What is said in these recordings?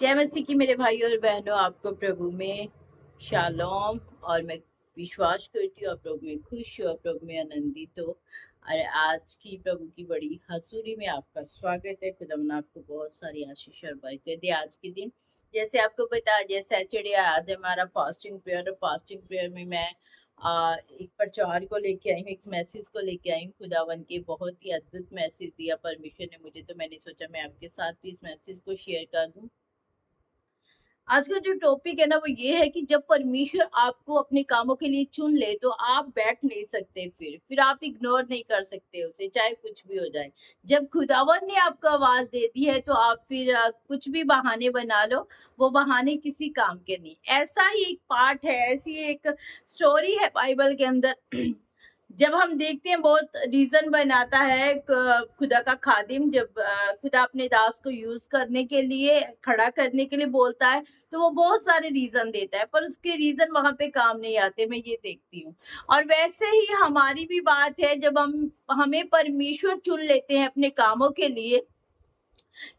जय मसीह की मेरे भाई और बहनों, आपको प्रभु में शालोम। और मैं विश्वास करती हूँ आप प्रभु में खुश हो, आप प्रभु में आनंदित हो। और आज की प्रभु की बड़ी हजूरी में आपका स्वागत है। खुदावन आपको बहुत सारी आशीष और बरकत दे आज के दिन। जैसे आपको पता है, जैसे सैटरडे आज हमारा फास्टिंग प्रेयर, और फास्टिंग प्रेयर में मैं एक प्रचार को लेके आई हूँ, एक मैसेज को लेके आई हूँ। खुदावन के बहुत ही अद्भुत मैसेज दिया परमेश्वर ने मुझे, तो मैंने सोचा मैं आपके साथ भी इस मैसेज को शेयर कर दूँ। आज का जो टॉपिक है ना, वो ये है कि जब परमेश्वर आपको अपने कामों के लिए चुन ले तो आप बैठ नहीं सकते, फिर आप इग्नोर नहीं कर सकते उसे, चाहे कुछ भी हो जाए। जब खुदावन ने आपको आवाज दे दी है तो आप फिर कुछ भी बहाने बना लो, वो बहाने किसी काम के नहीं। ऐसा ही एक पार्ट है, ऐसी एक स्टोरी है बाइबल के अंदर। जब हम देखते हैं, बहुत रीजन बनाता है खुदा का खादिम। जब खुदा अपने दास को यूज करने के लिए, खड़ा करने के लिए बोलता है, तो वो बहुत सारे रीजन देता है, पर उसके रीजन वहां पे काम नहीं आते, मैं ये देखती हूँ। और वैसे ही हमारी भी बात है, जब हमें परमेश्वर चुन लेते हैं अपने कामों के लिए,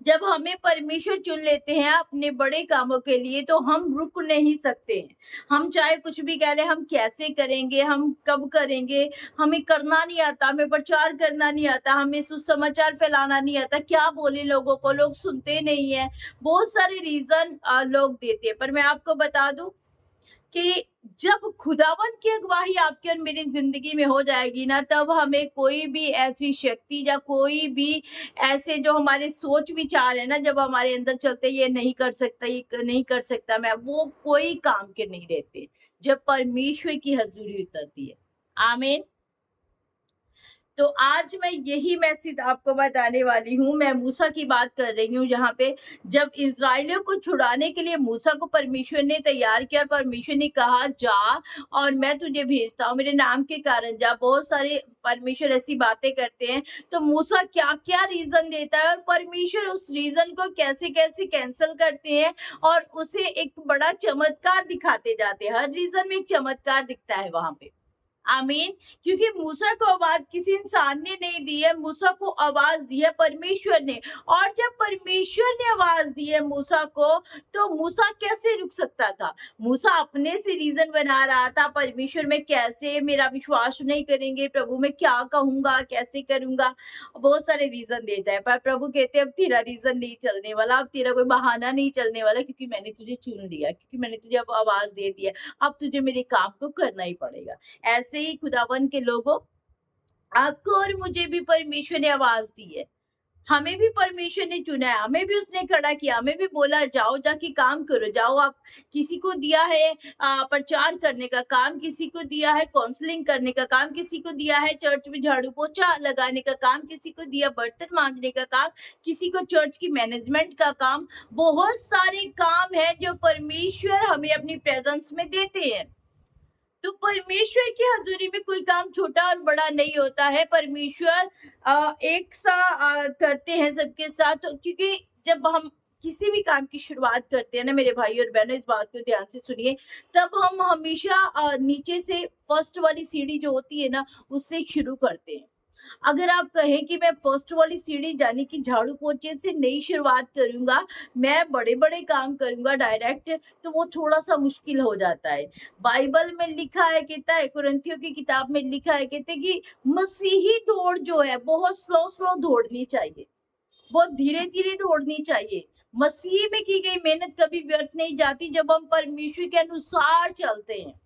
जब हमें परमेश्वर चुन लेते हैं अपने बड़े कामों के लिए, तो हम रुक नहीं सकते हैं। हम चाहे कुछ भी कह लें, हम कैसे करेंगे, हम कब करेंगे, हमें करना नहीं आता, हमें प्रचार करना नहीं आता, हमें सुसमाचार फैलाना नहीं आता, क्या बोले लोगों को, लोग सुनते नहीं है। बहुत सारे रीजन लोग देते हैं, पर मैं आपको बता दूं कि जब खुदावन की अगुवाई आपकी और मेरी जिंदगी में हो जाएगी ना, तब हमें कोई भी ऐसी शक्ति या कोई भी ऐसे जो हमारे सोच विचार है ना, जब हमारे अंदर चलते, ये नहीं कर सकता, ये नहीं कर सकता मैं, वो कोई काम के नहीं रहते जब परमेश्वर की हजूरी उतरती है। आमीन। तो आज मैं यही मैसेज आपको बताने वाली हूँ। मैं मूसा की बात कर रही हूँ, जहाँ पे जब इजराइलियों को छुड़ाने के लिए मूसा को परमेश्वर ने तैयार किया, परमेश्वर ने कहा जा और मैं तुझे भेजता हूँ, मेरे नाम के कारण जा। बहुत सारे परमेश्वर ऐसी बातें करते हैं, तो मूसा क्या क्या रीजन देता है, और परमेश्वर उस रीजन को कैसे कैसे कैंसिल करते हैं, और उसे एक बड़ा चमत्कार दिखाते जाते हैं। हर रीजन में एक चमत्कार दिखता है वहां पे। आमीन। क्योंकि मूसा को आवाज किसी इंसान ने नहीं दी है, मूसा को आवाज दी है परमेश्वर ने। और जब परमेश्वर ने आवाज दी है मूसा को, तो मूसा कैसे रुक सकता था? मूसा अपने से रीजन बना रहा था, परमेश्वर में कैसे मेरा विश्वास नहीं करेंगे, प्रभु में क्या कहूंगा, कैसे करूंगा, बहुत सारे रीजन देता है। पर प्रभु कहते हैं अब तेरा रीजन नहीं चलने वाला, अब तेरा कोई बहाना नहीं चलने वाला, क्योंकि मैंने तुझे चुन लिया, क्योंकि मैंने तुझे अब आवाज दे दिया, अब तुझे मेरे काम को करना ही पड़ेगा। ऐसे ही खुदावन के लोगों, आपको और मुझे भी परमेश्वर ने आवाज दी है, हमें भी परमेश्वर ने चुना है, हमें भी उसने खड़ा किया, हमें भी बोला जाओ, जाके काम करो, जाओ। आप किसी को दिया है प्रचार करने का काम, किसी को दिया है काउंसलिंग करने का काम, किसी को दिया है चर्च में झाड़ू पोछा लगाने का काम, किसी को दिया बर्तन मांजने का काम, किसी को चर्च की मैनेजमेंट का काम। बहुत सारे काम है जो परमेश्वर हमें अपनी प्रेजेंस में देते हैं। तो परमेश्वर की हजूरी में कोई काम छोटा और बड़ा नहीं होता है। परमेश्वर एक सा करते हैं सबके साथ, क्योंकि जब हम किसी भी काम की शुरुआत करते हैं ना मेरे भाई और बहनों, इस बात को ध्यान से सुनिए, तब हम हमेशा नीचे से फर्स्ट वाली सीढ़ी जो होती है ना, उससे शुरू करते हैं। अगर आप कहें कि मैं फर्स्ट वाली सीढ़ी यानी कि झाड़ू पोछे से नई शुरुआत करूंगा, मैं बड़े बड़े काम करूंगा डायरेक्ट, तो वो थोड़ा सा मुश्किल हो जाता है। बाइबल में लिखा है, कहता है, कुरिन्थियों की किताब में लिखा है, कहते कि मसीही दौड़ जो है बहुत स्लो स्लो दौड़नी चाहिए, बहुत धीरे धीरे दौड़नी चाहिए। मसीह में की गई मेहनत कभी व्यर्थ नहीं जाती जब हम परमेश्वर के अनुसार चलते हैं।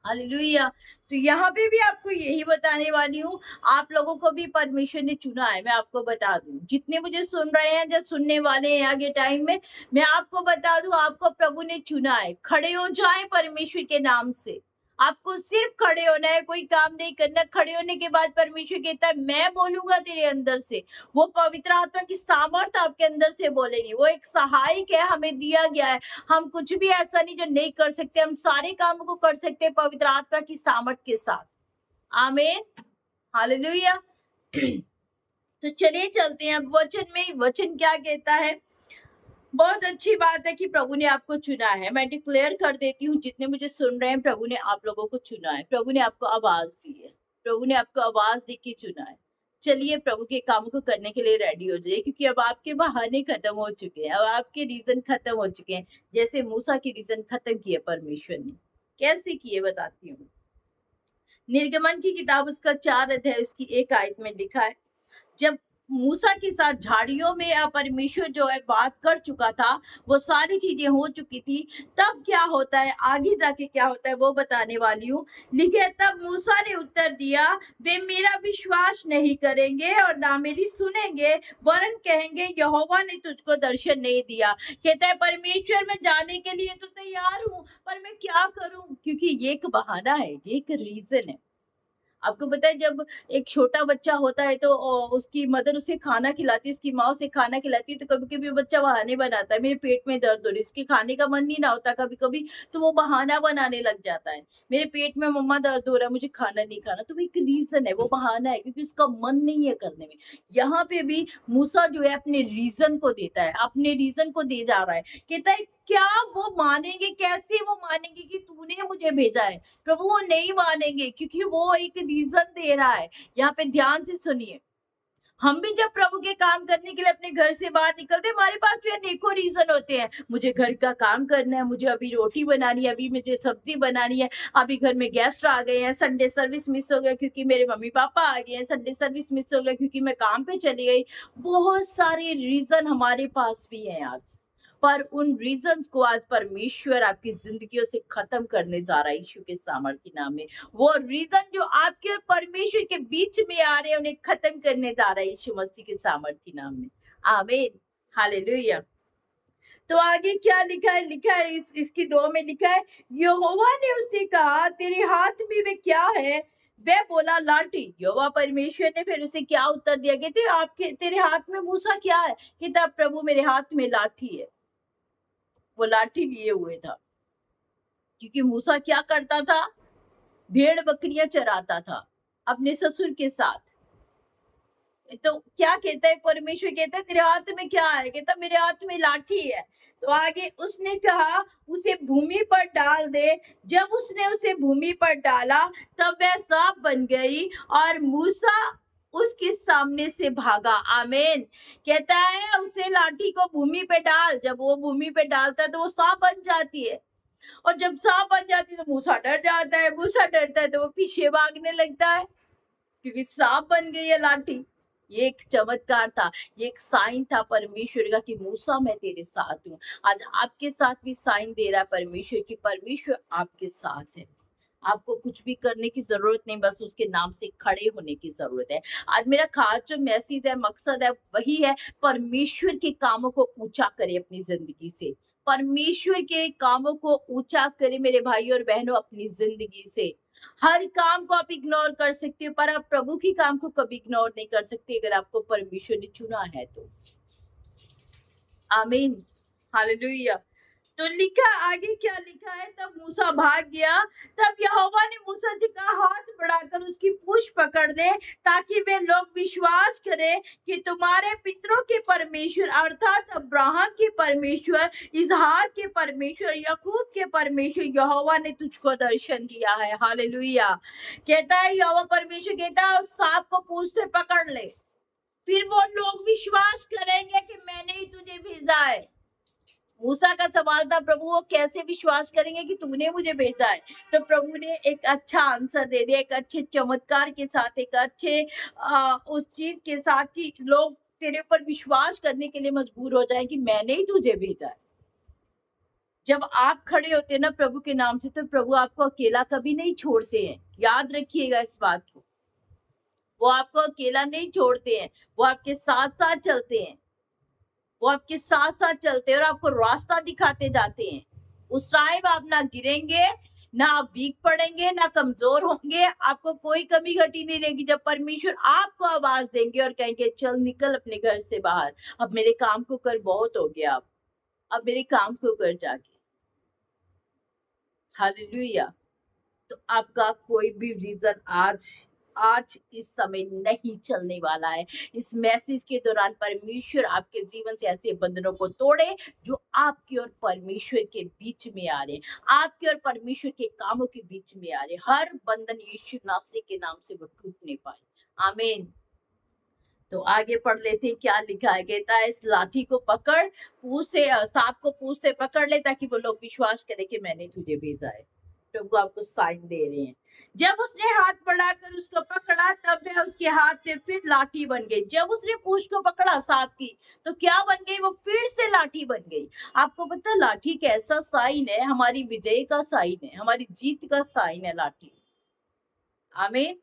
हालेलुया। तो यहाँ पे भी आपको यही बताने वाली हूँ, आप लोगों को भी परमेश्वर ने चुना है। मैं आपको बता दूं, जितने मुझे सुन रहे हैं, जो सुनने वाले हैं आगे टाइम में, मैं आपको बता दूं, आपको प्रभु ने चुना है। खड़े हो जाएं परमेश्वर के नाम से। आपको सिर्फ खड़े होना है, कोई काम नहीं करना। खड़े होने के बाद परमेश्वर कहता है मैं बोलूंगा तेरे अंदर से, वो पवित्र आत्मा की सामर्थ आपके अंदर से बोलेगी। वो एक सहायक है, हमें दिया गया है। हम कुछ भी ऐसा नहीं जो नहीं कर सकते, हम सारे कामों को कर सकते हैं पवित्र आत्मा की सामर्थ के साथ। आमीन। हालेलुया। तो चलिए चलते हैं अब वचन में। वचन क्या कहता है? बहुत अच्छी बात है कि प्रभु ने आपको चुना है। मैं डिक्लेयर कर देती हूँ, जितने मुझे सुन रहे हैं, प्रभु ने आप लोगों को चुना है, प्रभु ने आपको आवाज दी है, प्रभु ने आपको आवाज दे के चुना है। चलिए प्रभु के काम को करने के लिए रेडी हो जाइए, क्योंकि अब आपके बहाने खत्म हो चुके हैं, अब आपके रीजन खत्म हो चुके हैं। जैसे मूसा के रीजन खत्म किए परमेश्वर ने। कैसे किए बताती हूँ। निर्गमन की किताब उसका 4 अध्याय उसकी 1 आयत में लिखा है, जब मूसा के साथ झाड़ियों में परमेश्वर जो है बात कर चुका था, वो सारी चीजें हो चुकी थी, तब क्या होता है, आगे जाके क्या होता है वो बताने वाली हूँ। लिखे, तब मूसा ने उत्तर दिया, वे मेरा विश्वास नहीं करेंगे और ना मेरी सुनेंगे, वरन कहेंगे यहोवा ने तुझको दर्शन नहीं दिया। कहता है परमेश्वर मैं जाने के लिए तो तैयार हूँ, पर मैं क्या करूँ, क्योंकि ये एक बहाना है, ये एक रीजन है। आपको पता है जब एक छोटा बच्चा होता है तो उसकी मदर उसे खाना खिलाती है, उसकी माँ उसे खाना खिलाती है, तो कभी-कभी बच्चा बहाने बनाता है, मेरे पेट में दर्द हो रही है, इसके खाने का मन नहीं ना होता कभी-कभी, तो वो बहाना बनाने लग जाता है। मेरे पेट में मम्मा दर्द हो रहा है, मुझे खाना नहीं खाना, तो वो एक रीज़न है, वो बहाना है क्योंकि उसका मन नहीं है करने में। यहाँ पे भी मूसा जो है अपने रीज़न को देता है, अपने रीज़न को दे जा रहा है। कहता है क्या वो मानेंगे, कैसे वो मानेंगे कि तूने मुझे भेजा है? प्रभु वो नहीं मानेंगे क्योंकि वो एक रीजन दे रहा है। यहाँ पे ध्यान से सुनिए, हम भी जब प्रभु के काम करने के लिए अपने घर से बाहर निकलते हैं, हमारे पास भी अनेकों रीजन होते हैं। मुझे घर का काम करना है, मुझे अभी रोटी बनानी है, अभी मुझे सब्जी बनानी है, अभी घर में गेस्ट आ गए हैं, संडे सर्विस मिस हो गया क्योंकि मेरे मम्मी पापा आ गए हैं, संडे सर्विस मिस हो गया क्योंकि मैं काम पे चली गई। बहुत सारे रीजन हमारे पास भी हैं आज, पर उन रीजंस को आज परमेश्वर आपकी जिंदगियों से खत्म करने जा रहा है यीशु के सामर्थ्य नाम में। वो रीजन जो आपके और परमेश्वर के बीच में आ रहे हैं, उन्हें खत्म करने जा रहा है यीशु मसीह के सामर्थ्य नाम में। आमीन, हालेलुया। तो आगे क्या लिखा है, लिखा है इसकी 2 में लिखा है, यहोवा ने उससे कहा तेरे हाथ में वे क्या है? वह बोला लाठी। यहोवा परमेश्वर ने फिर उसे क्या उत्तर दिया, कहते आपके तेरे हाथ में मूसा क्या है? कहता प्रभु मेरे हाथ में लाठी है। वो लाठी लिए हुए था, क्योंकि मूसा क्या करता था, भेड़ बकरियां चराता था अपने ससुर के साथ। तो क्या कहता है परमेश्वर, कहता है तेरे हाथ में क्या है? कहता मेरे हाथ में लाठी है। तो आगे उसने कहा उसे भूमि पर डाल दे। जब उसने उसे भूमि पर डाला तब वह सांप बन गई और मूसा उसके सामने से भागा। आमीन। कहता है उसे लाठी को भूमि पे डाल, जब वो भूमि पे डालता है तो वो सांप बन जाती है, और जब सांप बन जाती है तो मूसा डर जाता है, मूसा डरता है तो वो पीछे भागने लगता है क्योंकि सांप बन गई है लाठी। ये एक चमत्कार था, ये एक साइन था परमेश्वर का कि मूसा मैं तेरे साथ हूँ। आज आपके साथ भी साइन दे रहा है परमेश्वर कि परमेश्वर आपके साथ है। आपको कुछ भी करने की जरूरत नहीं, बस उसके नाम से खड़े होने की जरूरत है। आज मेरा खास जो मैसेज है, मकसद है, वही है परमेश्वर के कामों को ऊंचा करे अपनी जिंदगी से। परमेश्वर के कामों को ऊंचा करे मेरे भाई और बहनों अपनी जिंदगी से। हर काम को आप इग्नोर कर सकते हो, पर आप प्रभु के काम को कभी इग्नोर नहीं कर सकते अगर आपको परमेश्वर ने चुना है तो। आमीन, हालेलुया। तो लिखा आगे क्या लिखा है, तब मूसा भाग गया। तब यहोवा ने मूसा से कहा हाथ बढ़ाकर उसकी पूंछ पकड़ दे, ताकि वे लोग विश्वास करें कि तुम्हारे पितरों के परमेश्वर अर्थात अब्राहम के परमेश्वर, इसहाक के परमेश्वर, याकूब के परमेश्वर यहोवा ने तुझको दर्शन दिया है। हालेलुया। कहता है यहोवा परमेश्वर कहता है उस सांप को पूंछ से पकड़ ले, फिर वो लोग विश्वास करेंगे कि मैंने ही तुझे भेजा है। मूसा का सवाल था प्रभु वो कैसे विश्वास करेंगे कि तुमने मुझे भेजा है? तो प्रभु ने एक अच्छा आंसर दे दिया, एक अच्छे चमत्कार के साथ, एक अच्छे उस चीज के साथ कि लोग तेरे पर विश्वास करने के लिए मजबूर हो जाए कि मैंने ही तुझे भेजा है। जब आप खड़े होते हैं ना प्रभु के नाम से, तो प्रभु आपको अकेला कभी नहीं छोड़ते हैं। याद रखिएगा इस बात को, वो आपको अकेला नहीं छोड़ते हैं, वो आपके साथ साथ चलते हैं। वो आपके साथ साथ चलते हैं और आपको रास्ता दिखाते जाते हैं। उस टाइम आप ना गिरेंगे, ना आप वीक पड़ेंगे, ना कमजोर होंगे, आपको कोई कमी घटी नहीं रहेगी। जब परमेश्वर आपको आवाज देंगे और कहेंगे चल निकल अपने घर से बाहर, अब मेरे काम को कर, बहुत हो गया, अब मेरे काम को कर जाके। हालेलुया। तो आपका कोई भी रीजन आज आज इस समय नहीं चलने वाला है। इस मैसेज के दौरान परमेश्वर आपके जीवन से ऐसे बंधनों को तोड़े जो आपके और परमेश्वर के बीच में आ रहे हैं, आपके और परमेश्वर के कामों के बीच में आ रहे हैं। हर बंधन यीशु नासरी के नाम से वो टूट नहीं पाए। आमीन। तो आगे पढ़ लेते हैं क्या लिखा है। कहता है इस लाठी को पकड़, पूंछ से सांप को पूंछ से पकड़ ले ताकि वो लोग विश्वास करें कि मैंने तुझे भेजा है। प्रभु आपको साइन दे रहे हैं। जब उसने हाथ बढ़ाकर उसको पकड़ा तब वह उसके हाथ में फिर लाठी बन गई। जब उसने पूंछ को पकड़ा सांप की तो क्या बन गई, वो फिर से लाठी बन गई। आपको पता है लाठी कैसा साइन है, हमारी विजय का साइन है, हमारी जीत का साइन है लाठी। आमीन,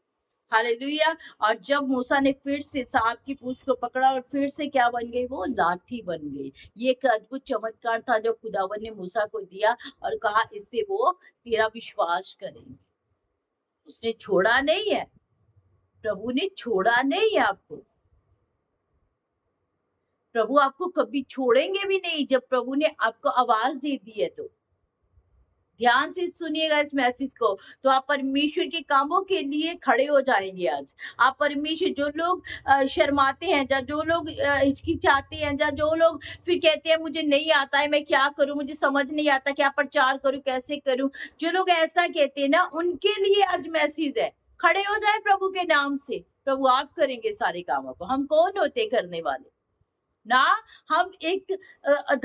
हालेलुया। और जब मूसा ने फिर से सांप की पूंछ को पकड़ा और फिर से क्या बन गई, वो लाठी बन गई। ये एक अद्भुत चमत्कार था जो खुदावन ने मूसा को दिया और कहा इससे वो तेरा विश्वास करेंगे। उसने छोड़ा नहीं है, प्रभु ने छोड़ा नहीं है आपको। प्रभु आपको कभी छोड़ेंगे भी नहीं जब प्रभु ने आपको आवाज दे दी है। तो ध्यान से सुनिएगा इस मैसेज को, तो आप परमेश्वर के कामों के लिए खड़े हो जाएंगे। आज आप परमेश्वर, जो लोग शर्माते हैं, या जो लोग हिचकिचाते हैं, या जो लोग फिर कहते हैं मुझे नहीं आता है, मैं क्या करूं, मुझे समझ नहीं आता क्या प्रचार करूं, कैसे करूं, जो लोग ऐसा कहते हैं ना, उनके लिए आज मैसेज है। खड़े हो जाए प्रभु के नाम से। प्रभु आप करेंगे सारे कामों को। हम कौन होते करने वाले ना। हम एक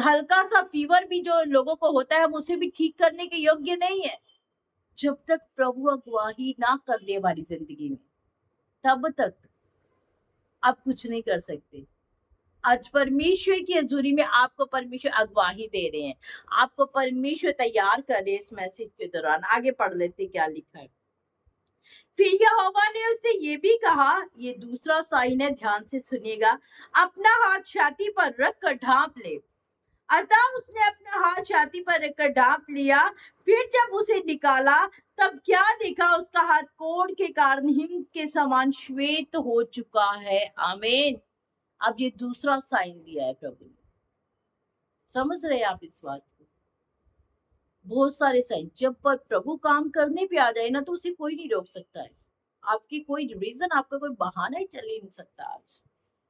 हल्का सा फीवर भी जो लोगों को होता है, हम उसे भी ठीक करने के योग्य नहीं है। जब तक प्रभु अगुवाही ना कर ले हमारी जिंदगी में, तब तक आप कुछ नहीं कर सकते। आज परमेश्वर की हजूरी में आपको परमेश्वर अगुवाही दे रहे हैं, आपको परमेश्वर तैयार कर रहे हैं। इस मैसेज के दौरान आगे पढ़ लेते क्या लिखा है। फिर यहोवा ने उससे ये भी कहा, ये दूसरा साइन है, ध्यान से सुनिएगा, अपना हाथ छाती पर रख कर ढांप ले। अतः उसने अपना हाथ छाती पर रखकर ढांप लिया। फिर जब उसे निकाला तब क्या देखा, उसका हाथ कोढ़ के कारण हिम के समान श्वेत हो चुका है। आमीन। अब ये दूसरा साइन दिया है प्रभु ने। समझ रहे हैं आप इस बात को? बहुत सारे साइन, जब पर प्रभु काम करने पे आ जाए ना, तो उसे कोई नहीं रोक सकता है। आपकी कोई रीजन, आपका कोई बहाना ही चल ही नहीं सकता। आज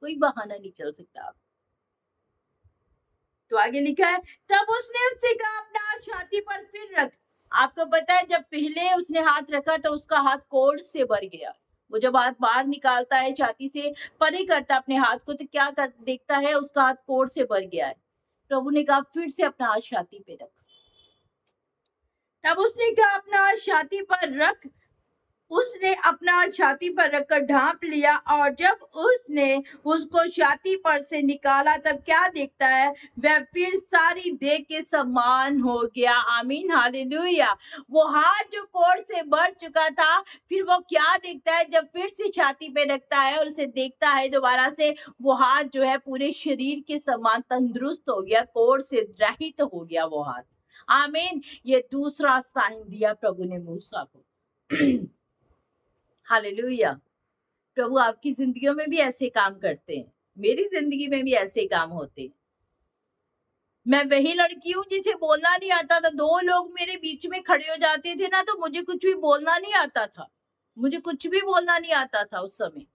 कोई बहाना नहीं चल सकता आप। तो आगे लिखा है, तब उसने उससे कहा अपना हाथ छाती पर फिर रख। आपको पता है जब पहले उसने हाथ रखा तो उसका हाथ कोढ़ से भर गया। वो जब हाथ बाहर निकालता है, छाती से परे करता अपने हाथ को, तो क्या कर देखता है, उसका हाथ कोढ़ से भर गया है। प्रभु ने कहा फिर से अपना हाथ छाती पे रख। तब उसने कहा अपना हाथ छाती पर रख। उसने अपना छाती पर रखकर ढांप लिया, और जब उसने उसको छाती पर से निकाला तब क्या देखता है, वह फिर सारी देह के समान हो गया। आमीन, हालेलुया। वो हाथ जो कोढ़ से भर चुका था, फिर वो क्या देखता है, जब फिर से छाती पे रखता है और उसे देखता है दोबारा से, वो हाथ जो है पूरे शरीर के समान तंदुरुस्त हो गया, कोढ़ से रहित हो गया वो हाथ। आमीन। ये दूसरा साइन दिया प्रभु ने मूसा को। हालेलुया। प्रभु आपकी जिंदगियों में भी ऐसे काम करते हैं, मेरी जिंदगी में भी ऐसे काम होते हैं। मैं वही लड़की हूँ जिसे बोलना नहीं आता था। दो लोग मेरे बीच में खड़े हो जाते थे ना, तो मुझे कुछ भी बोलना नहीं आता था। मुझे कुछ भी बोलना नहीं आता था। उस समय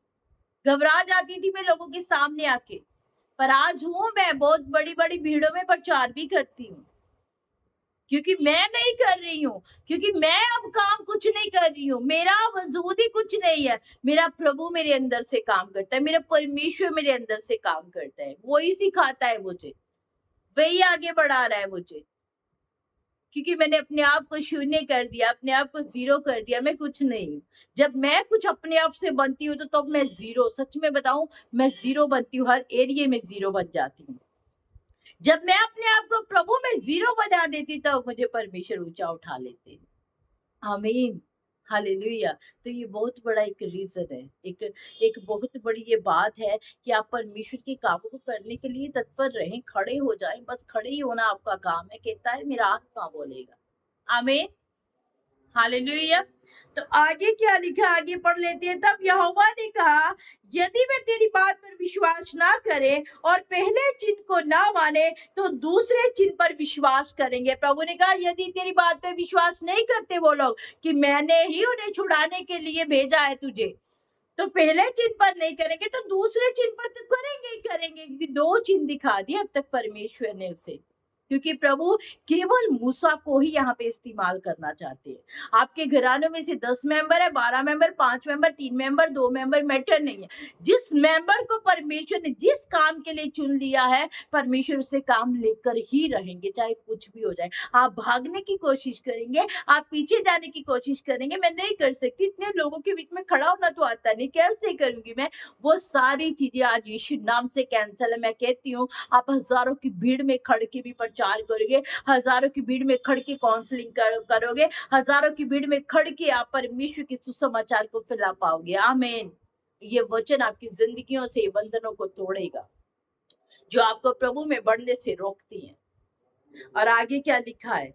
घबरा जाती थी मैं लोगों के सामने आके। पर आज हूँ, मैं बहुत बड़ी बड़ी भीड़ों में प्रचार भी करती हूँ, क्योंकि मैं नहीं कर रही हूँ, क्योंकि मैं अब काम कुछ नहीं कर रही हूँ, मेरा वजूद ही कुछ नहीं है। मेरा प्रभु मेरे अंदर से काम करता है, मेरा परमेश्वर मेरे अंदर से काम करता है। वही सिखाता है मुझे, वही आगे बढ़ा रहा है मुझे, क्योंकि मैंने अपने आप को शून्य कर दिया, अपने आप को जीरो कर दिया। मैं कुछ नहीं हूँ। जब मैं कुछ अपने आप से बनती हूँ तो मैं जीरो, सच में बताऊं, मैं जीरो बनती हूँ। हर एरिया में जीरो बन जाती हूँ। जब मैं अपने आप को प्रभु में जीरो बना देती तो मुझे परमेश्वर ऊंचा उठा लेते। आमीन, हालेलुया। तो ये बहुत बड़ा एक रीजन है, एक एक बहुत बड़ी ये बात है कि आप परमेश्वर के कामों को करने के लिए तत्पर रहें, खड़े हो जाएं। बस खड़े ही होना आपका काम है। कहता है मेरा आत्मा बोलेगा। आमीन, हालेलुया। तो आगे क्या लिखा, आगे पढ़ लेते हैं। तब यहोवा ने कहा, यदि वे तेरी बात पर विश्वास ना करें और पहले चिन्ह को ना माने तो दूसरे चिन्ह पर विश्वास करेंगे। प्रभु ने कहा यदि तेरी बात पर विश्वास नहीं करते वो लोग कि मैंने ही उन्हें छुड़ाने के लिए भेजा है तुझे, तो पहले चिन्ह पर नहीं करेंगे तो दूसरे चिन्ह पर तो करेंगे ही करेंगे, क्योंकि दो चिन्ह दिखा दिए अब तक परमेश्वर ने उसे। क्योंकि प्रभु केवल मूसा को ही यहाँ पे इस्तेमाल करना चाहते हैं। आपके घरानों में से 10 मेंबर है, 12 member, 5 member, 3 member, 2 member, matter नहीं है। जिस मेंबर को परमेश्वर ने जिस काम के लिए चुन लिया है, परमेश्वर उससे काम लेकर ही रहेंगे, चाहे कुछ भी हो जाए। आप भागने की कोशिश करेंगे, आप पीछे जाने की कोशिश करेंगे, मैं नहीं कर सकती, इतने लोगों के बीच में खड़ा होना तो आता नहीं, कैसे करूंगी मैं, वो सारी चीजें आज यीशु नाम से कैंसल है। मैं कहती हूँ, आप हजारों की भीड़ में खड़ के भी प्रचार करोगे, हजारों की भीड़ में खड़ के काउंसलिंग करोगे, हजारों की भीड़ में खड़ के आप परमेश्वर के सुसमाचार को फैला पाओगे। आमीन। ये वचन आपकी जिंदगियों से बंधनों को तोड़ेगा जो आपको प्रभु में बढ़ने से रोकती हैं। और आगे क्या लिखा है,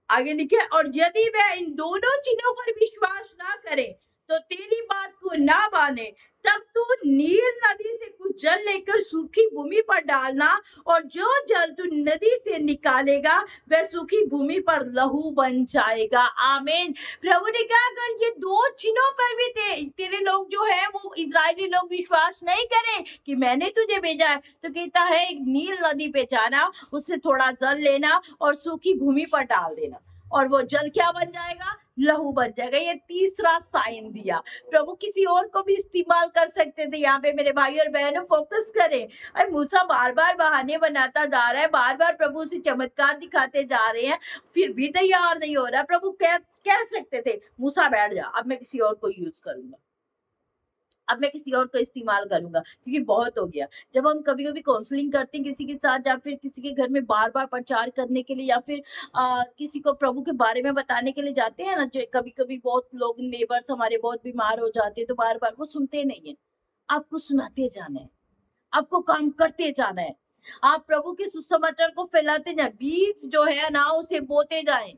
आगे लिखे, और यदि वह इन दोनों चीजों पर विश्वास ना करे तो तेरी बात को ना माने, तब तू नील नदी से कुछ जल लेकर सूखी भूमि पर डालना, और जो जल तू नदी से निकालेगा वह सूखी भूमि पर लहू बन जाएगा। आमीन। प्रभु ने कहा, अगर ये दो चिन्हों पर भी तेरे लोग जो है वो इजरायली लोग विश्वास नहीं करें कि मैंने तुझे भेजा है, तो कहता है नील नदी पे जाना, उससे थोड़ा जल लेना और सूखी भूमि पर डाल देना, और वो जल क्या बन जाएगा, लहू बन जाएगा। ये तीसरा साइन दिया। प्रभु किसी और को भी इस्तेमाल कर सकते थे। यहाँ पे मेरे भाई और बहनों फोकस करें। अरे मूसा बार बार बहाने बनाता जा रहा है, बार बार प्रभु से चमत्कार दिखाते जा रहे हैं, फिर भी तैयार नहीं हो रहा। प्रभु कह सकते थे, मूसा बैठ जा, अब मैं किसी और को यूज करूंगा, अब मैं किसी और को इस्तेमाल करूंगा, क्योंकि बहुत हो गया। जब हम कभी कभी काउंसलिंग करते हैं किसी के साथ, या फिर किसी के घर में बार बार प्रचार करने के लिए, या फिर किसी को प्रभु के बारे में बताने के लिए जाते हैं ना, जो कभी कभी बहुत लोग नेबर्स हमारे बहुत बीमार हो जाते हैं, तो बार बार वो सुनते नहीं है। आपको सुनाते जाना है, आपको काम करते जाना है, आप प्रभु के सुसमाचार को फैलाते जाए। बीज जो है ना उसे बोते जाएं,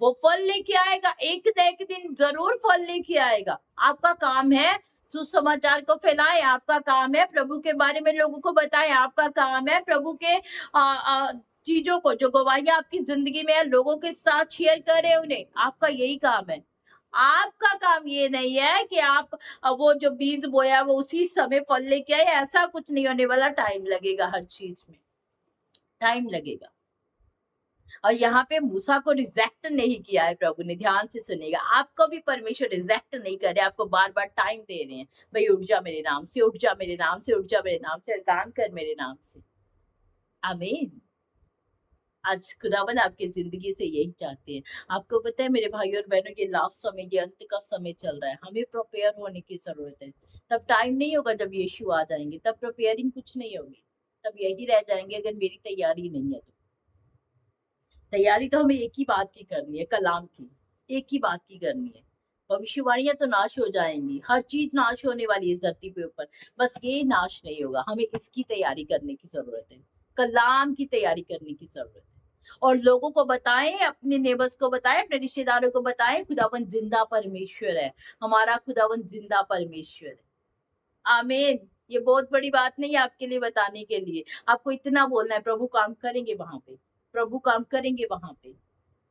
वो फल लेके आएगा, एक न एक दिन जरूर फल लेके आएगा। आपका काम है सुसमाचार को फैलाएं, आपका काम है प्रभु के बारे में लोगों को बताएं, आपका काम है प्रभु के चीजों को, जो गवाहियां आपकी जिंदगी में है, लोगों के साथ शेयर करें उन्हें। आपका यही काम है। आपका काम ये नहीं है कि आप वो जो बीज बोया वो उसी समय फल लेके आए, ऐसा कुछ नहीं होने वाला। टाइम लगेगा, हर चीज में टाइम लगेगा। और यहाँ पे मूसा को रिजेक्ट नहीं किया है प्रभु ने, ध्यान से सुनेगा। आपको भी परमेश्वर रिजेक्ट नहीं कर रहे, आपको बार बार टाइम दे रहे हैं, भाई उठ जा मेरे नाम से, उठ जा मेरे नाम से, उठ जा मेरे नाम से, काम कर मेरे नाम से। आमीन। आज खुदावन आपकी जिंदगी से यही चाहते हैं। आपको पता है मेरे भाई और बहनों, ये लास्ट समय, ये अंत का समय चल रहा है, हमें प्रिपेयर होने की जरूरत है। तब टाइम नहीं होगा जब यीशु आ जाएंगे, तब प्रिपेयरिंग कुछ नहीं होगी, तब यही रह जाएंगे अगर मेरी तैयारी नहीं है तो। तैयारी तो हमें एक ही बात की करनी है, कलाम की, एक ही बात की करनी है। भविष्यवाणियां तो नाश हो जाएंगी, हर चीज नाश होने वाली है इस धरती पे ऊपर, बस ये नाश नहीं होगा। हमें इसकी तैयारी करने की जरूरत है, कलाम की तैयारी करने की जरूरत है। और लोगों को बताएं, अपने नेबर्स को बताएं, अपने रिश्तेदारों को बताएं, खुदावन जिंदा परमेश्वर है, हमारा खुदावन जिंदा परमेश्वर है। आमीन। ये बहुत बड़ी बात नहीं है आपके लिए बताने के लिए, आपको इतना बोलना है, प्रभु काम करेंगे वहां पे, प्रभु काम करेंगे वहां पे।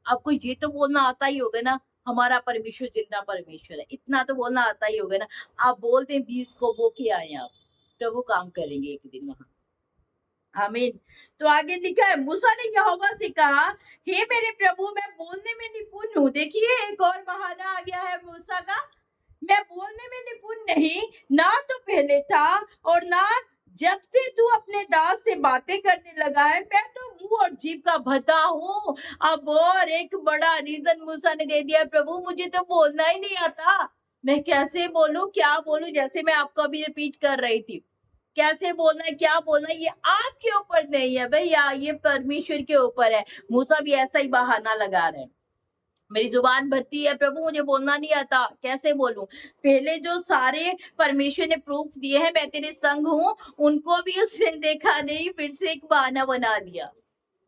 आपको ये तो बोलना आता ही होगा ना, हमारा परमेश्वर जिंदा परमेश्वर है, इतना तो बोलना आता ही होगा ना। आप बोलते हैं 20 को, वो क्या आए आप, प्रभु काम करेंगे एक दिन वहां। आमीन। तो आगे लिखा है, मूसा ने यहोवा से कहा, हे मेरे प्रभु, मैं बोलने में निपुण हूँ। देखिए एक और बहाना आ गया है मूसा का, मैं बोलने में निपुण नहीं, ना तो पहले था और ना जब से तू अपने दास से बातें करने लगा है, मैं तो मुंह और जीभ का भद्दा हूँ। अब और एक बड़ा रीजन मूसा ने दे दिया, प्रभु मुझे तो बोलना ही नहीं आता, मैं कैसे बोलूं, क्या बोलूं, जैसे मैं आपको अभी रिपीट कर रही थी, कैसे बोलना है, क्या बोलना है, ये आपके ऊपर नहीं है भैया, ये परमेश्वर के ऊपर है। मूसा भी ऐसा ही बहाना लगा रहे हैं, मेरी जुबान भरती है प्रभु, मुझे बोलना नहीं आता, कैसे बोलूं। पहले जो सारे परमेश्वर ने प्रूफ दिए हैं मैं तेरे संग हूँ, उनको भी उसने देखा नहीं, फिर से एक बहाना बना दिया।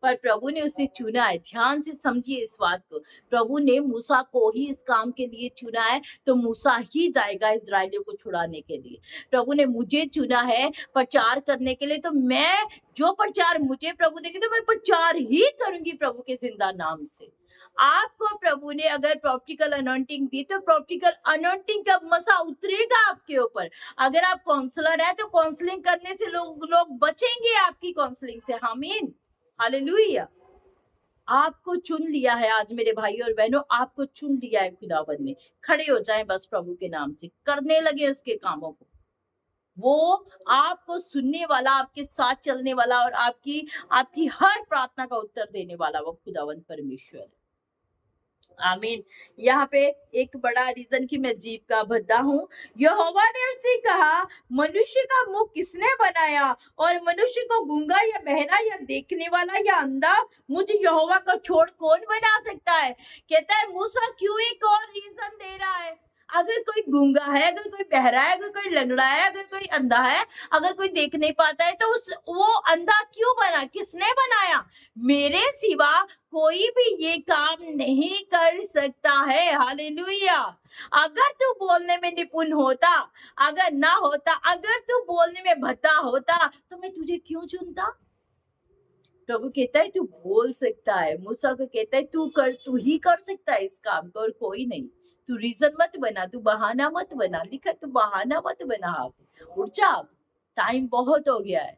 पर प्रभु ने उसे चुना है, ध्यान से समझिए इस बात को। प्रभु ने मूसा को ही इस काम के लिए चुना है, तो मूसा ही जाएगा इजरायलियों को छुड़ाने के लिए। प्रभु ने मुझे चुना है प्रचार करने के लिए, तो मैं जो प्रचार मुझे प्रभु देगी तो मैं प्रचार ही करूंगी प्रभु के जिंदा नाम से। आपको प्रभु ने अगर प्रॉफिटिकल अनॉइंटिंग दी, तो प्रॉफिटिकल अनॉइंटिंग का मसा उतरेगा आपके ऊपर। अगर आप काउंसलर है तो काउंसलिंग करने से लोग बचेंगे आपकी काउंसलिंग से। आमीन। हालेलुया। आपको चुन लिया है आज मेरे भाई और बहनों, आपको चुन लिया है खुदावन ने। खड़े हो जाएं बस प्रभु के नाम से, करने लगे उसके कामों को। वो आपको सुनने वाला, आपके साथ चलने वाला और आपकी आपकी हर प्रार्थना का उत्तर देने वाला वो खुदावन परमेश्वर है। आमीन। यहाँ पे एक बड़ा रीजन कि मैं जीव का भद्दा हूँ। यहोवा ने उससे कहा, मनुष्य का मुंह किसने बनाया और मनुष्य को गूंगा या बहरा या देखने वाला या अंधा मुझे यहोवा को छोड़ कौन बना सकता है। कहता है मूसा क्यों एक और रीजन दे रहा है। अगर कोई गूंगा है, अगर कोई बहरा है, अगर कोई लंगड़ा है, अगर कोई अंधा है, अगर कोई देख नहीं पाता है, तो उस वो अंधा क्यों बना, किसने बनाया। मेरे सिवा कोई भी ये काम नहीं कर सकता है। हालेलुया। अगर तू बोलने में निपुण होता, अगर ना होता, अगर तू बोलने में भद्दा होता तो मैं तुझे क्यों चुनता। प्रभु कहता है तू बोल सकता है। मूसा को कहता है तू ही कर सकता है इस काम को और कोई नहीं। तू रीजन मत बना, तू बहाना मत बना। लिखा तू बहाना मत बना। आप उठ जा, टाइम बहुत हो गया है।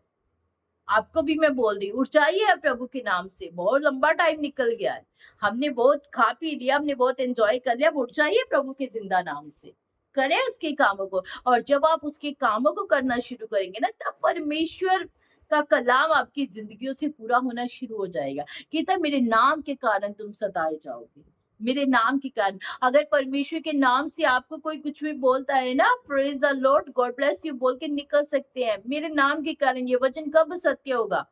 आपको भी मैं बोल रही, उठ जाइए प्रभु के नाम से। बहुत लंबा टाइम निकल गया है, हमने बहुत खा पी लिया, हमने बहुत एंजॉय कर लिया। उठ जाइए प्रभु के जिंदा नाम से, करें उसके कामों को। और जब आप उसके कामों को करना शुरू करेंगे ना, तब परमेश्वर का कलाम आपकी जिंदगियों से पूरा होना शुरू हो जाएगा। कहता है मेरे नाम के कारण तुम सताए जाओगे, मेरे नाम के कारण। अगर परमेश्वर के नाम से आपको कोई कुछ भी बोलता है ना, praise the Lord, God bless you बोल के निकल सकते हैं। मेरे नाम के कारण ये वचन कब सत्य होगा,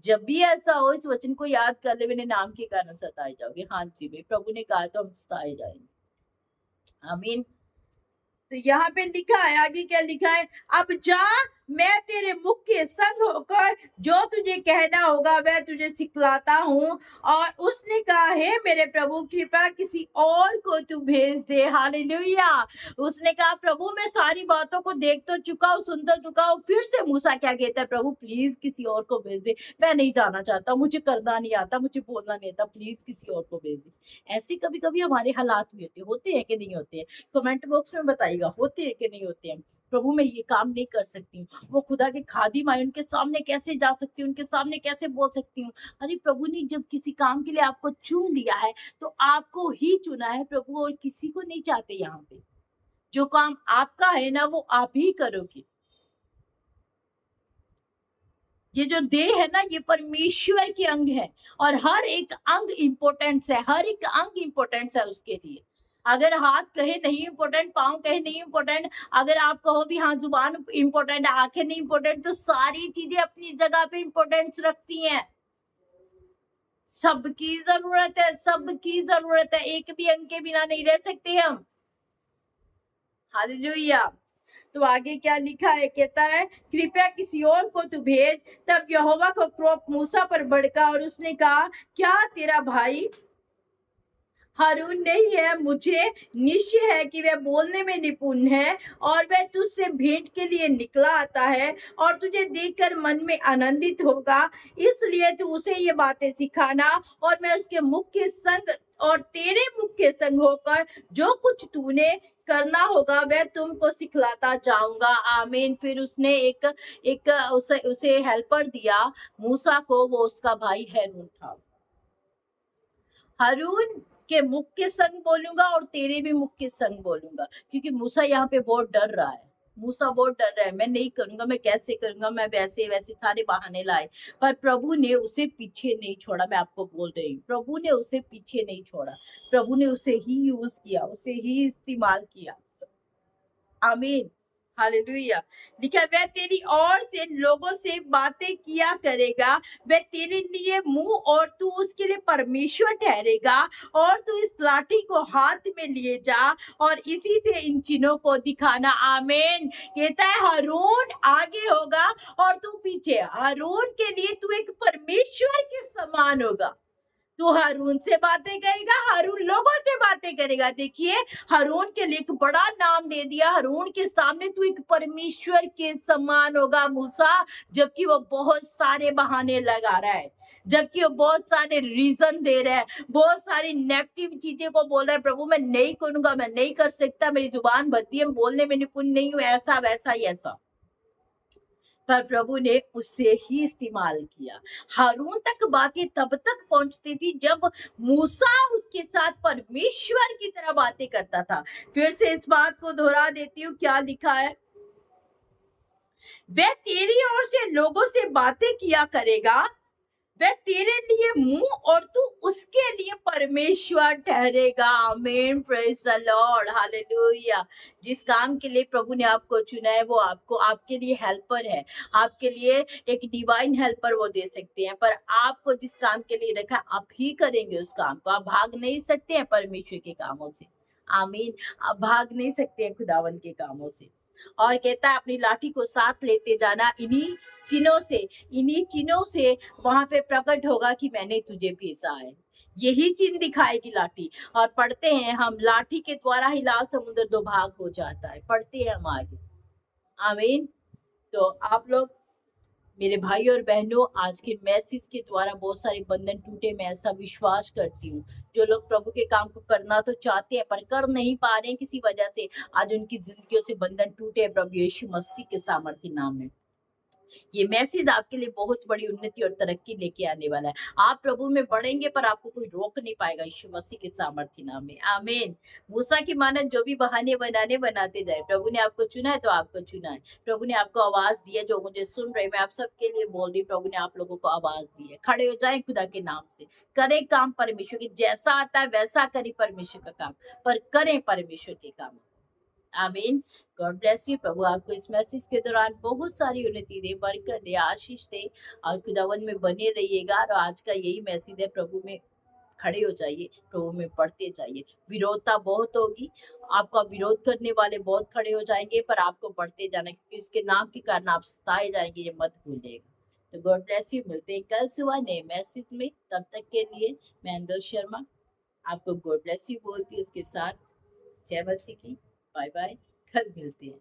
जब भी ऐसा हो इस वचन को याद कर ले, मेरे नाम के कारण सताए जाओगे। हाँ जी भाई, प्रभु ने कहा तो हम सताए जाएंगे। आमीन। तो यहाँ पे लिखा है, आगे क्या लिखा है, अब जा मैं तेरे मुख के संग होकर जो तुझे कहना होगा वह तुझे सिखलाता हूँ। और उसने कहा है मेरे प्रभु कृपया किसी और को तू भेज दे। हालेलुया। उसने कहा प्रभु मैं सारी बातों को देख तो चुका हूँ, सुन तो चुका हूँ। फिर से मूसा क्या कहता है, प्रभु प्लीज किसी और को भेज दे, मैं नहीं जाना चाहता, मुझे करना नहीं आता, मुझे बोलना नहीं आता, प्लीज किसी और को भेज दे। ऐसे कभी कभी हमारे हालात भी होते हैं कि नहीं होते हैं। कमेंट बॉक्स में बताइएगा, होते हैं कि नहीं होते हैं। प्रभु मैं ये काम नहीं कर सकती हूँ, वो खुदा के खादिम आए, उनके सामने कैसे जा सकती हूँ, उनके सामने कैसे बोल सकती हूँ। अरे प्रभु ने जब किसी काम के लिए आपको चुन लिया है तो आपको ही चुना है प्रभु, और किसी को नहीं चाहते। यहाँ पे जो काम आपका है ना वो आप ही करोगे। ये जो देह है ना ये परमेश्वर के अंग है और हर एक अंग इम्पोर्टेंस है, हर एक अंग इम्पोर्टेंस है उसके लिए। अगर हाथ कहे नहीं इम्पोर्टेंट, पाँव कहे नहीं इम्पोर्टेंट, अगर आप कहो भी हाँ जुबान इम्पोर्टेंट, आंखें नहीं इम्पोर्टेंट, तो सारी चीजें अपनी जगह पे इम्पोर्टेंस रखती हैं। सबकी जरूरत है, सबकी जरूरत है, एक भी अंग के बिना नहीं रह सकते हम। हालेलुया। तो आगे क्या लिखा है, कहता है कृपया किसी और को तू भेज। तब यहोवा का क्रोध मूसा पर भड़का और उसने कहा क्या तेरा भाई हारून नहीं है। मुझे निश्चय है कि वह बोलने में निपुण है और वह तुझसे भेंट के लिए निकला आता है और तुझे देखकर मन में आनंदित होगा। इसलिए तू उसे ये बातें सिखाना और मैं उसके मुख के संग और तेरे मुख के संग होकर जो कुछ तूने करना होगा वह तुमको सिखलाता जाऊंगा। आमीन। फिर उसने एक उसे हेल्पर दिया मूसा को, वो उसका भाई हारून था। हारून के मुख के संग बोलूंगा और तेरे भी मुख के संग बोलूंगा, क्योंकि मूसा यहाँ पे बहुत डर रहा है। मूसा बहुत डर रहा है, मैं नहीं करूंगा, मैं कैसे करूंगा, मैं वैसे वैसे सारे बहाने लाए। पर प्रभु ने उसे पीछे नहीं छोड़ा। मैं आपको बोल रही हूँ, प्रभु ने उसे पीछे नहीं छोड़ा। प्रभु ने उसे ही यूज किया, उसे ही इस्तेमाल किया। आमीन। हालेलुया। लिखा वह तेरी ओर से लोगों से बातें किया करेगा, वह तेरे लिए मुंह और तू उसके लिए परमेश्वर ठहरेगा। और तू इस लाठी को हाथ में लिए जा और इसी से इन चिन्हों को दिखाना। आमीन। कहता है हारून आगे होगा और तू पीछे। हारून के लिए तू एक परमेश्वर के समान होगा। तू हारून से बातें करेगा, हारून लोगों से बातें करेगा। देखिए हारून के लिए एक बड़ा नाम दे दिया, हारून के सामने तू एक परमेश्वर के समान होगा मूसा। जबकि वो बहुत सारे बहाने लगा रहा है, जबकि वो बहुत सारे रीजन दे रहा है, बहुत सारी नेगेटिव चीजें को बोल रहा है। प्रभु मैं नहीं करूंगा, मैं नहीं कर सकता, मेरी जुबान भद्दी है, बोलने में निपुण नहीं हूँ, ऐसा वैसा ही ऐसा। पर प्रभु ने उससे ही इस्तेमाल किया। हारून तक बातें तब तक पहुंचती थी जब मूसा उसके साथ परमेश्वर की तरह बातें करता था। फिर से इस बात को दोहरा देती हूँ, क्या लिखा है? वह तेरी ओर से लोगों से बातें किया करेगा, वह तेरे लिए मुंह और तू उसके लिए परमेश्वर ठहरेगा। आमीन, प्रेज द लॉर्ड, हालेलुया। जिस काम के लिए प्रभु ने आपको चुना है वो आपको आपके लिए हेल्पर है, आपके लिए एक डिवाइन हेल्पर वो दे सकते हैं। पर आपको जिस काम के लिए रखा आप ही करेंगे उस काम को। आप भाग नहीं सकते हैं परमेश्वर के कामों से। आमीन, आप भाग नहीं सकते हैं खुदावन के कामों से। और कहता है अपनी लाठी को साथ लेते जाना, इन्हीं चिन्हों से वहां पे प्रकट होगा कि मैंने तुझे भेजा है। यही चिन्ह दिखाएगी लाठी। और पढ़ते हैं हम, लाठी के द्वारा ही लाल समुद्र दो भाग हो जाता है। पढ़ते हैं हम आगे। आमीन। तो आप लोग मेरे भाई और बहनों, आज के मैसेज के द्वारा बहुत सारे बंधन टूटे, मैं ऐसा विश्वास करती हूँ। जो लोग प्रभु के काम को करना तो चाहते हैं पर कर नहीं पा रहे हैं किसी वजह से, आज उनकी जिंदगियों से बंधन टूटे हैं प्रभु यीशु मसीह के सामर्थ्य नाम में। ये मैसेज आपके लिए बहुत बड़ी उन्नति और तरक्की लेके आने वाला है। आप प्रभु में बढ़ेंगे पर आपको कोई रोक नहीं पाएगा यीशु मसीह के सामर्थ्य नाम में। आमीन। मूसा की मानत जो भी बहाने बनाते जाए, प्रभु ने आपको चुना है तो आपको चुना है। प्रभु ने आपको आवाज दी है। जो मुझे सुन रहे, मैं आप सबके लिए बोल रही, प्रभु ने आप लोगों को आवाज दी है। खड़े हो जाए खुदा के नाम से, करें काम परमेश्वर की, जैसा आता है वैसा करें परमेश्वर का काम, पर करें परमेश्वर के काम। आमीन। God bless you. प्रभु आपको इस मैसेज के दौरान बहुत सारी उन्नति दे, बरकत दे, आशीष दे और खुदावन में बने रहिएगा। और आज का यही मैसेज है, प्रभु में खड़े हो जाइए, प्रभु में पढ़ते जाइए। विरोधता बहुत होगी, आपका विरोध करने वाले बहुत खड़े हो जाएंगे, पर आपको पढ़ते जाना, क्योंकि उसके नाम के कारण आप सताए जाएंगे, ये मत भूलिएगा। तो गॉड ब्लेस यू। मिलते हैं कल सुबह नए मैसेज में। तब तक के लिए मैं अंदर शर्मा आपको गॉड ब्लेस यू बोलती हूँ, उसके साथ जय मसीह की। बाय बाय, कल मिलते हैं।